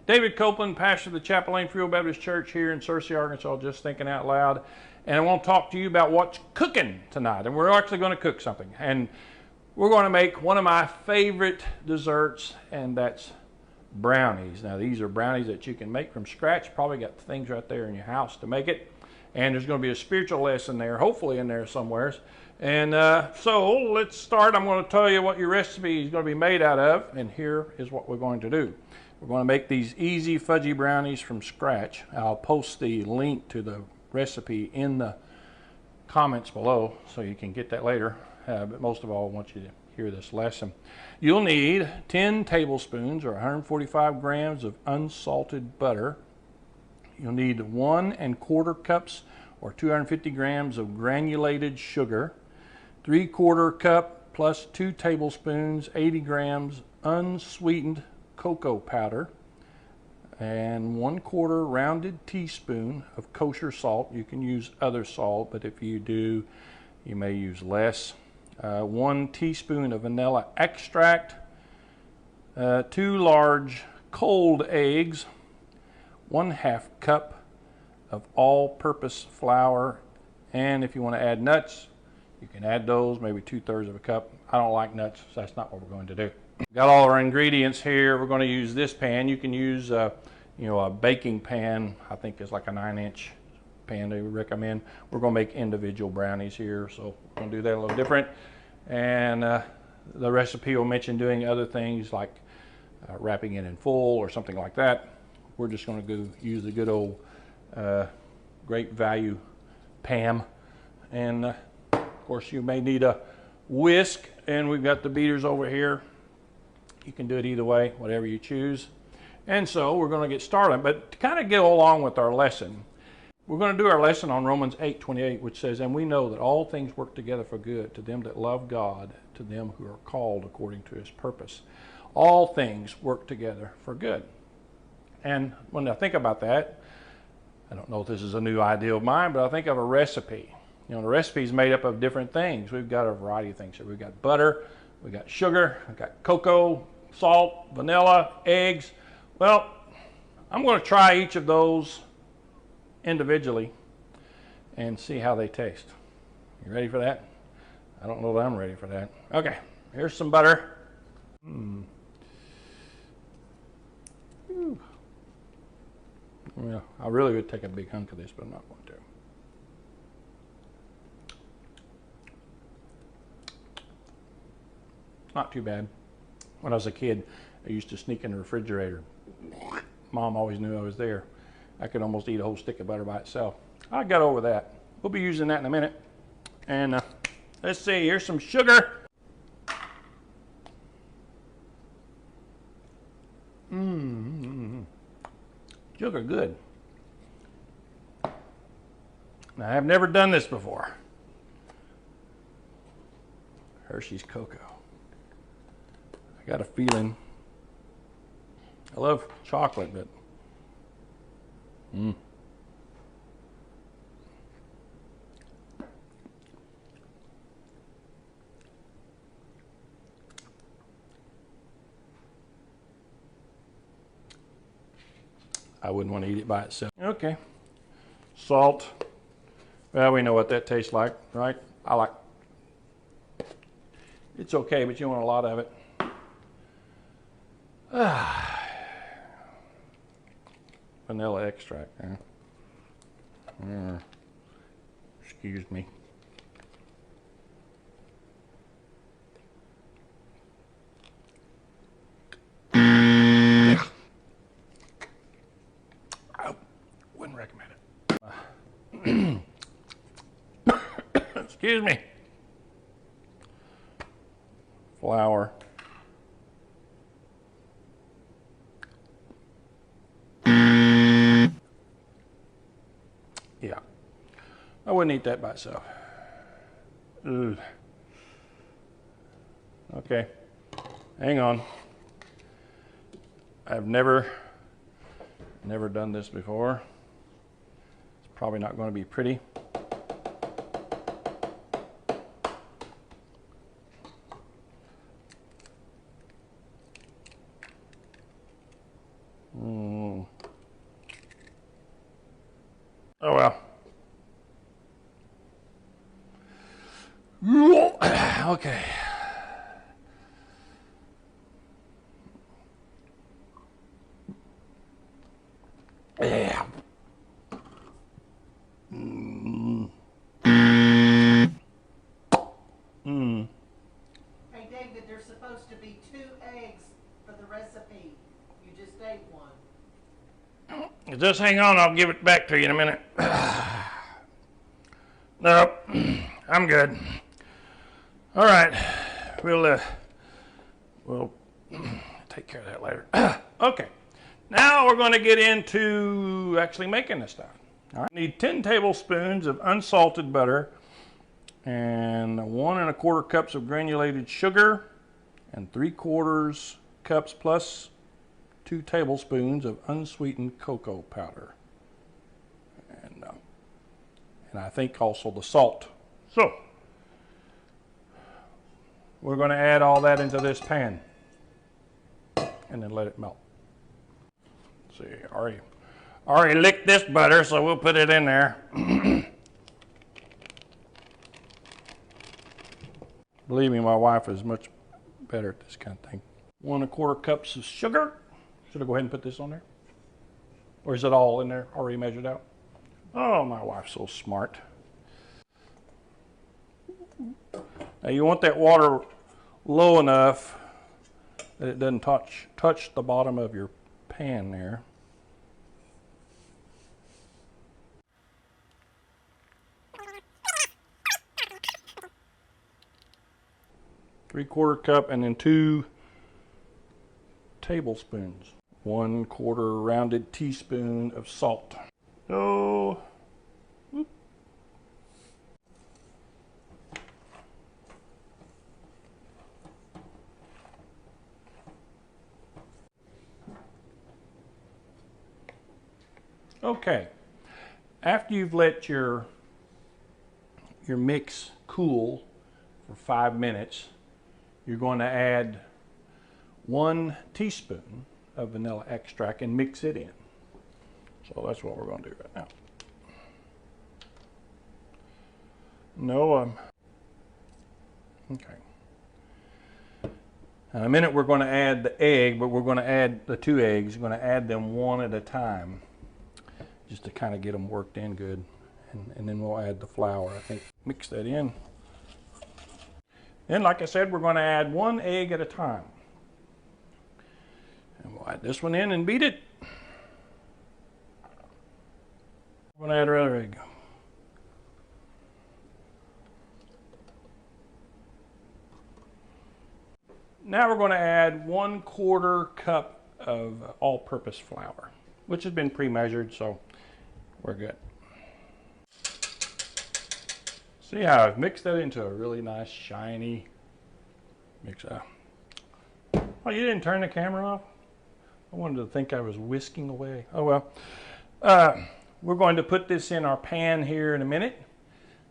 David Copeland, pastor of the Chapel Lane Free Will Baptist Church here in Searcy, Arkansas, just thinking out loud. And I want to talk to you about what's cooking tonight. And we're actually going to cook something. And we're going to make one of my favorite desserts, and that's brownies. Now, these are brownies that you can make from scratch. Probably got things right there in your house to make it. And there's going to be a spiritual lesson there, hopefully in there somewheres. And so let's start. I'm going to tell you what your recipe is going to be made out of. And here is what we're going to do. We're going to make these easy fudgy brownies from scratch. I'll post the link to the recipe in the comments below so you can get that later. But most of all, I want you to hear this lesson. You'll need 10 tablespoons or 145 grams of unsalted butter. You'll need 1 1/4 cups or 250 grams of granulated sugar, 3/4 cup plus 2 tablespoons, 80 grams unsweetened cocoa powder, and 1/4 rounded teaspoon of kosher salt. You can use other salt, but if you do, you may use less. 1 teaspoon of vanilla extract, 2 large cold eggs, 1/2 cup of all-purpose flour, and if you want to add nuts, you can add those, maybe 2/3 of a cup. I don't like nuts, so that's not what we're going to do. Got all our ingredients here. We're going to use this pan. You can use a baking pan. I think it's like a 9-inch pan they would recommend. We're going to make individual brownies here, so we're going to do that a little different. And the recipe will mention doing other things like wrapping it in foil or something like that. We're just going to use the good old Great Value pan. And of course you may need a whisk, and we've got the beaters over here. You can do it either way, whatever you choose. And so we're going to get started. But to kind of go along with our lesson, we're going to do our lesson on Romans 8:28, which says, "And we know that all things work together for good to them that love God, to them who are called according to his purpose." All things work together for good. And when I think about that, I don't know if this is a new idea of mine, but I think of a recipe. The recipe is made up of different things. We've got a variety of things here. We've got butter, we've got sugar, we've got cocoa, salt, vanilla, eggs. Well, I'm going to try each of those individually and see how they taste. You ready for that? I don't know that I'm ready for that. Okay, here's some butter. Yeah, I really would take a big hunk of this, but I'm not going to. Not too bad. When I was a kid, I used to sneak in the refrigerator. Mom always knew I was there. I could almost eat a whole stick of butter by itself. I got over that. We'll be using that in a minute. And let's see, here's some sugar. Sugar, good. Now, I've never done this before. Hershey's Cocoa. I got a feeling. I love chocolate, but I wouldn't want to eat it by itself. Okay. Salt. Well, we know what that tastes like, right? It's okay, but you want a lot of it. Vanilla extract. Excuse me. I wouldn't recommend it. Excuse me. Flour. Yeah, I wouldn't eat that by itself. Ugh. Okay, hang on. I've never done this before. It's probably not going to be pretty. Okay. Yeah. Hey David, there's supposed to be 2 eggs for the recipe. You just ate one. Just hang on, I'll give it back to you in a minute. Nope, I'm good. All right, we'll take care of that later. Okay, now we're going to get into actually making this stuff. All right, need 10 tablespoons of unsalted butter and 1 1/4 cups of granulated sugar and 3/4 cups plus 2 tablespoons of unsweetened cocoa powder. And I think also the salt. So, we're going to add all that into this pan and then let it melt. Let's see, already licked this butter, so we'll put it in there. Believe me, my wife is much better at this kind of thing. 1 1/4 cups of sugar. Should I go ahead and put this on there? Or is it all in there already measured out? Oh, my wife's so smart. Now you want that water low enough that it doesn't touch the bottom of your pan there. Three-quarter cup and then 2 tablespoons. 1/4 rounded teaspoon of salt. So, okay. After you've let your mix cool for 5 minutes, you're going to add 1 teaspoon of vanilla extract and mix it in. So that's what we're going to do right now. Okay. In a minute we're going to add the egg, but we're going to add the 2 eggs. We're going to add them one at a time just to kind of get them worked in good. And then we'll add the flour, I think. Mix that in. Then, like I said, we're going to add 1 egg at a time. And we'll add this one in and beat it. We're going to add another egg. Now we're going to add 1/4 cup of all-purpose flour, which has been pre-measured, so we're good. See how I've mixed that into a really nice, shiny mix. Oh, you didn't turn the camera off? I wanted to think I was whisking away. Oh well. We're going to put this in our pan here in a minute.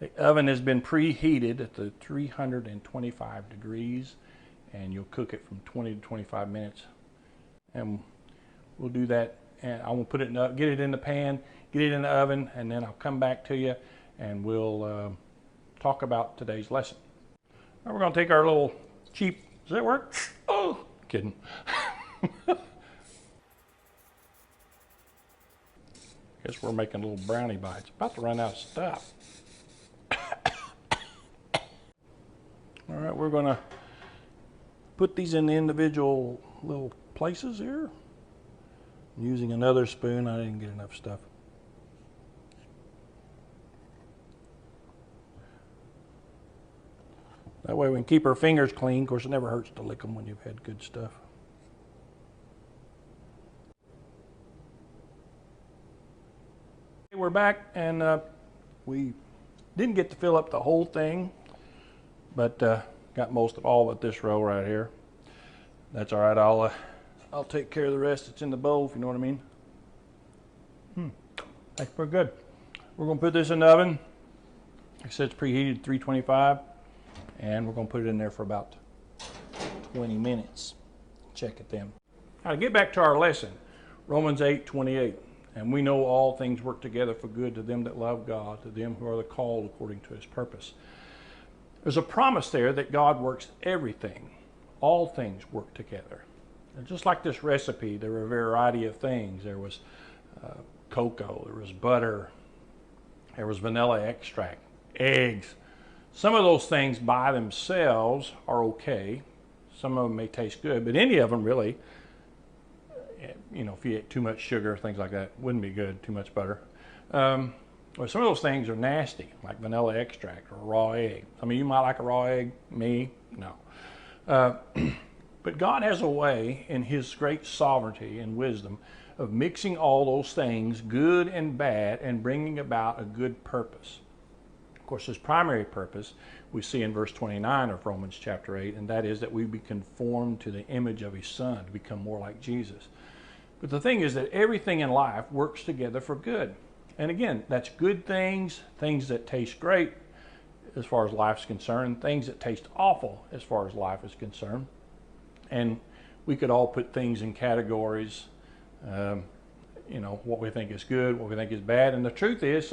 The oven has been preheated at the 325 degrees, and you'll cook it from 20 to 25 minutes. And we'll do that, and I will put it get it in the pan, get it in the oven, and then I'll come back to you and we'll talk about today's lesson. Now we're going to take our little cheap, does that work? Oh, kidding. Guess we're making little brownie bites. About to run out of stuff. All right, we're going to put these in the individual little places here. I'm using another spoon. I didn't get enough stuff. That way we can keep our fingers clean. Of course, it never hurts to lick them when you've had good stuff. We're back, and we didn't get to fill up the whole thing, but got most of all but this row right here. That's all right. I'll take care of the rest. It's in the bowl, if you know what I mean. That's pretty good. We're going to put this in the oven. Like I said, it's preheated 325, and we're going to put it in there for about 20 minutes. Check it then. Now to get back to our lesson, Romans 8:28. And we know all things work together for good to them that love God, to them who are the called according to his purpose. There's a promise there that God works everything. All things work together. And just like this recipe, there were a variety of things. There was cocoa, there was butter, there was vanilla extract, eggs. Some of those things by themselves are okay. Some of them may taste good, but any of them really, if you ate too much sugar, things like that, wouldn't be good, too much butter. Well, some of those things are nasty, like vanilla extract or a raw egg. I mean, you might like a raw egg, me, no. But God has a way in His great sovereignty and wisdom of mixing all those things, good and bad, and bringing about a good purpose. Of course, His primary purpose we see in verse 29 of Romans chapter 8, and that is that we be conformed to the image of His Son, to become more like Jesus. But the thing is that everything in life works together for good. And again, that's good things, things that taste great as far as life's concerned, things that taste awful as far as life is concerned. And we could all put things in categories, what we think is good, what we think is bad. And the truth is,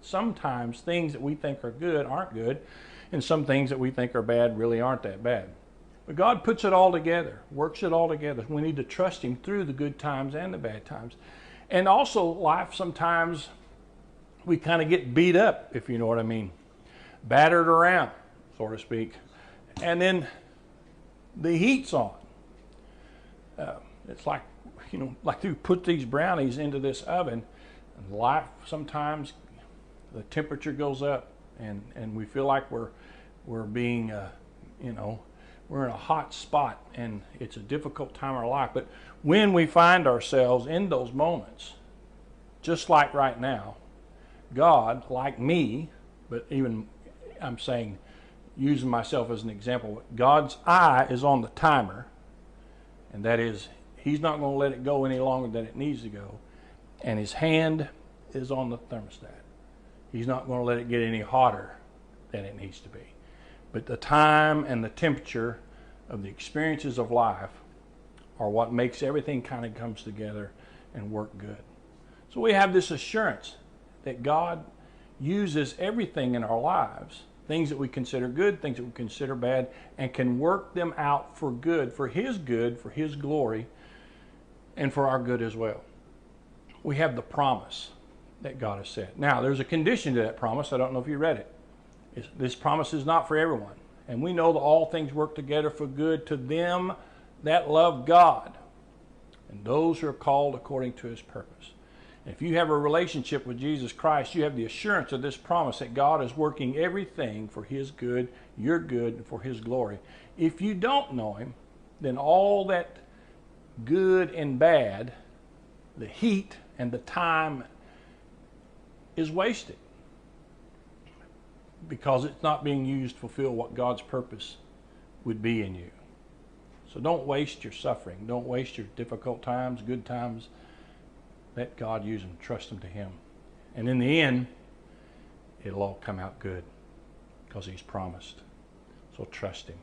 sometimes things that we think are good aren't good, and some things that we think are bad really aren't that bad. But God puts it all together, works it all together. We need to trust Him through the good times and the bad times. And also, life sometimes we kind of get beat up, if you know what I mean, battered around, so to speak. And then the heat's on. It's like, like you put these brownies into this oven, and life sometimes the temperature goes up, and we feel like we're being, we're in a hot spot, and it's a difficult time in our life. But when we find ourselves in those moments, just like right now, God, like me, but even I'm saying, using myself as an example, God's eye is on the timer, and that is, He's not going to let it go any longer than it needs to go, and His hand is on the thermostat. He's not going to let it get any hotter than it needs to be. But the time and the temperature of the experiences of life are what makes everything kind of comes together and work good. So we have this assurance that God uses everything in our lives, things that we consider good, things that we consider bad, and can work them out for good, for His glory, and for our good as well. We have the promise that God has said. Now, there's a condition to that promise. I don't know if you read it. This promise is not for everyone. And we know that all things work together for good to them that love God, and those who are called according to His purpose. If you have a relationship with Jesus Christ, you have the assurance of this promise that God is working everything for His good, your good, and for His glory. If you don't know Him, then all that good and bad, the heat and the time is wasted, because it's not being used to fulfill what God's purpose would be in you. So don't waste your suffering. Don't waste your difficult times, good times. Let God use them. Trust them to Him. And in the end, it'll all come out good because He's promised. So trust Him.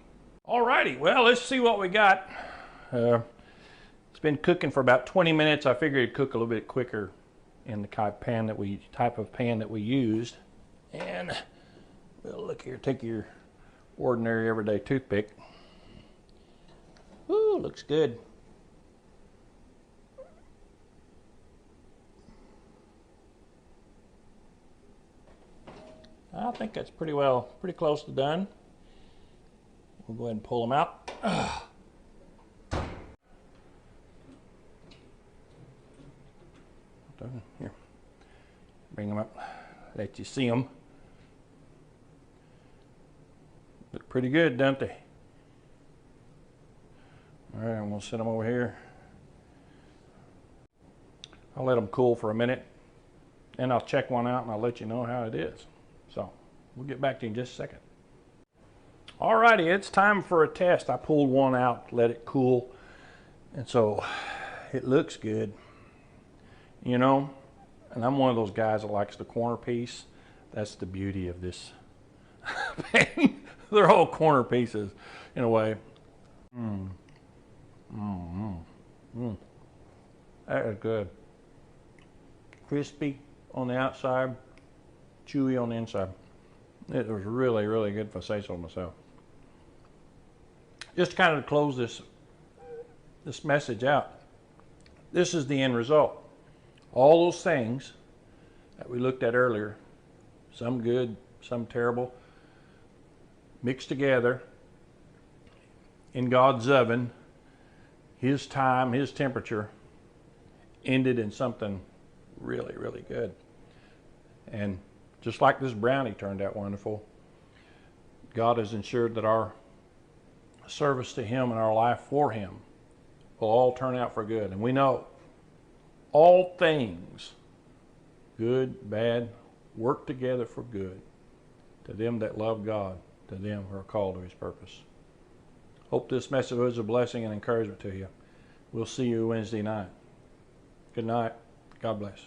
All-righty. Well, let's see what we got. It's been cooking for about 20 minutes. I figured it'd cook a little bit quicker in the type of pan that we used. And well, look here, take your ordinary everyday toothpick. Ooh, looks good. I think that's pretty close to done. We'll go ahead and pull them out. Here, bring them up, let you see them. Look pretty good, don't they? All right, I'm gonna set them over here. I'll let them cool for a minute, and I'll check one out and I'll let you know how it is. So we'll get back to you in just a second. All righty, it's time for a test. I pulled one out, let it cool, and so it looks good. And I'm one of those guys that likes the corner piece. That's the beauty of this pan. They're all corner pieces in a way. That is good. Crispy on the outside, chewy on the inside. It was really, really good, if I say so myself. Just to kind of close this message out, this is the end result. All those things that we looked at earlier, some good, some terrible, mixed together in God's oven, His time, His temperature, ended in something really, really good. And just like this brownie turned out wonderful, God has ensured that our service to Him and our life for Him will all turn out for good. And we know all things, good, bad, work together for good to them that love God, to them who are called to His purpose. Hope this message was a blessing and encouragement to you. We'll see you Wednesday night. Good night. God bless.